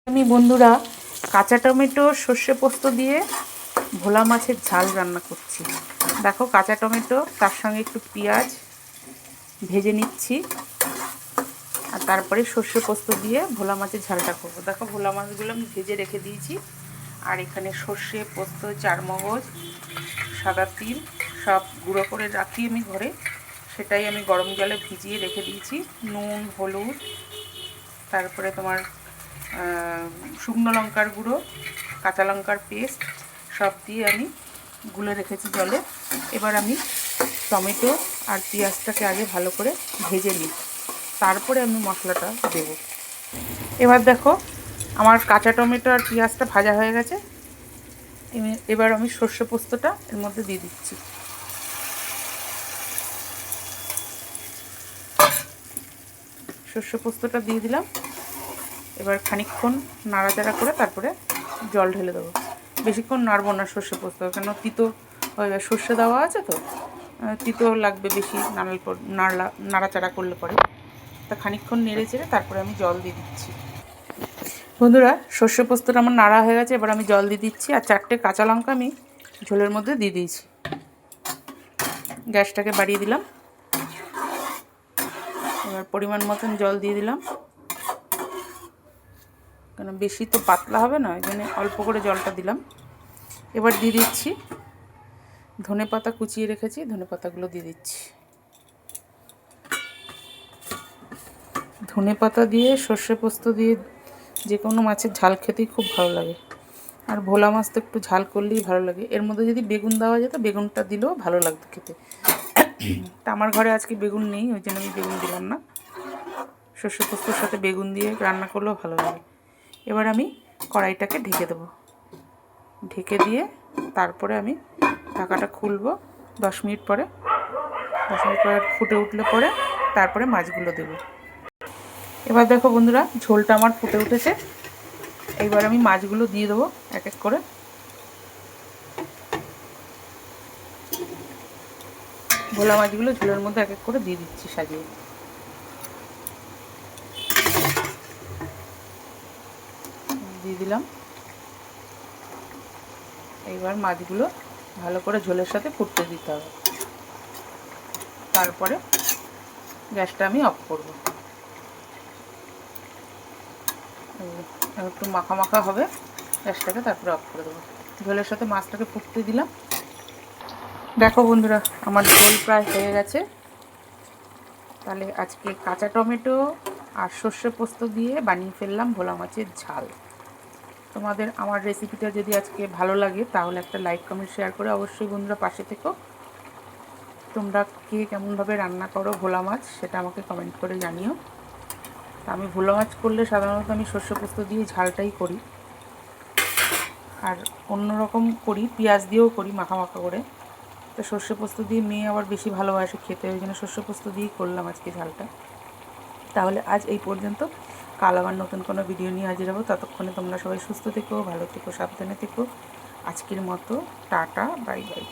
আমি বন্ধুরা কাঁচা টমেটো সর্ষে পোস্ত দিয়ে ভোলা মাছের ঝাল রান্না করছি। দেখো কাঁচা টমেটো, তার সঙ্গে একটু পেঁয়াজ ভেজে নিচ্ছি, আর তারপরে সর্ষে পোস্ত দিয়ে ভোলা মাছের ঝালটা করবো। দেখো ভোলা মাছগুলো আমি ভেজে রেখে দিয়েছি, আর এখানে সর্ষে পোস্ত, চারমগজ, সাদা তিল সব গুঁড়ো করে রাখি আমি ঘরে, সেটাই আমি গরম জলে ভিজিয়ে রেখে দিয়েছি। নুন, হলুদ, তারপরে তোমার শুকনো লঙ্কার গুঁড়ো, কাঁচা লঙ্কার পেস্ট সব দিয়ে আমি গুলে রেখেছি জলে। এবার আমি টমেটো আর পেঁয়াজটাকে আগে ভালো করে ভেজে নিই, তারপরে আমি মশলাটা দেব। এবার দেখো আমার কাঁচা টমেটো আর পেঁয়াজটা ভাজা হয়ে গেছে। এবার আমি সর্ষে পোস্তটা এর মধ্যে দিয়ে দিচ্ছি। সর্ষে পোস্তটা দিয়ে দিলাম। এবার খানিকক্ষণ নাড়াচাড়া করে তারপরে জল ঢেলে দেবো। বেশিক্ষণ নাড়বো না সর্ষে পোস্ত, কেন তিতো সর্ষে দেওয়া আছে তো, তিতো লাগবে বেশি নাড়াচাড়া করলে পরে। তা খানিকক্ষণ নেড়ে চেড়ে তারপরে আমি জল দিয়ে দিচ্ছি। বন্ধুরা সর্ষে পোস্তটা আমার নাড়া হয়ে গেছে, এবার আমি জল দিয়ে দিচ্ছি, আর 4টে কাঁচা লঙ্কা আমি ঝোলের মধ্যে দিয়ে দিয়েছি। গ্যাসটাকে বাড়িয়ে দিলাম। এবার পরিমাণ মতন জল দিয়ে দিলাম, কেন বেশি তো পাতলা হবে না, ওই জন্য অল্প করে জলটা দিলাম। এবার দিয়ে দিচ্ছি ধনে পাতা কুচিয়ে রেখেছি, ধনে পাতাগুলো দিয়ে দিচ্ছি। ধনে পাতা দিয়ে সর্ষে পোস্ত দিয়ে যে কোনো মাছের ঝাল খেতেই খুব ভালো লাগে, আর ভোলা মাছ তো একটু ঝাল করলেই ভালো লাগে। এর মধ্যে যদি বেগুন দেওয়া যেত, বেগুনটা দিলেও ভালো লাগতো খেতে। তা আমার ঘরে আজকে বেগুন নেই, ওই জন্য আমি বেগুন দিলাম না। সর্ষে পোস্তর সাথে বেগুন দিয়ে রান্না করলেও ভালো লাগে। এবার আমি কড়াইটাকে ঢেকে দেবো, ঢেকে দিয়ে তারপরে আমি ঢাকাটা খুলবো 10 মিনিট পরে। 10 মিনিট পরে ফুটে উঠলে পরে তারপরে মাছগুলো দেবো। এবার দেখো বন্ধুরা ঝোলটা আমার ফুটে উঠেছে। এইবার আমি মাছগুলো দিয়ে দেবো এক এক করে। ভোলা মাছগুলো ঝোলের মধ্যে এক এক করে দিয়ে দিচ্ছি সাজিয়ে। দিয়ে দিলাম। এইবার মাছগুলো ভালো করে ঝোলের সাথে ফুটতে দিতে হবে, তারপরে গ্যাসটা আমি অফ করব। একটু মাখা মাখা হবে, গ্যাসটাকে তারপরে অফ করে দেবো। ঝোলের সাথে মাছটাকে ফুটতে দিলাম। দেখো বন্ধুরা আমার ঝোল প্রায় হয়ে গেছে। তাহলে আজকে কাঁচা টমেটো আর সর্ষে পোস্ত দিয়ে বানিয়ে ফেললাম ভোলা মাছের ঝাল। তোমাদের আমার রেসিপিটা যদি আজকে ভালো লাগে তাহলে একটা লাইক, কমেন্ট, শেয়ার করে অবশ্যই বন্ধুরা পাশে থেকো। তোমরা কে কেমনভাবে রান্না করো ভোলা মাছ সেটা আমাকে কমেন্ট করে জানিও। তা আমি ভোলা মাছ করলে সাধারণত আমি সর্ষে পোস্ত দিয়ে ঝালটাই করি, আর অন্যরকম করি পেঁয়াজ দিয়েও করি মাখা মাখা করে। তো সর্ষে পোস্ত দিয়ে মেয়ে আবার বেশি ভালোবাসে খেতে, ওই জন্য সর্ষে পোস্ত দিয়েই করলাম আজকে ঝালটা। তাহলে আজ এই পর্যন্ত। কাল আবার নতুন কোনো ভিডিও নিয়ে হাজির হবো। ততক্ষণে তোমরা সবাই সুস্থ থেকো, ভালো থেকো, সাবধানে থেকো। আজকের মতো টাটা, বাই বাই।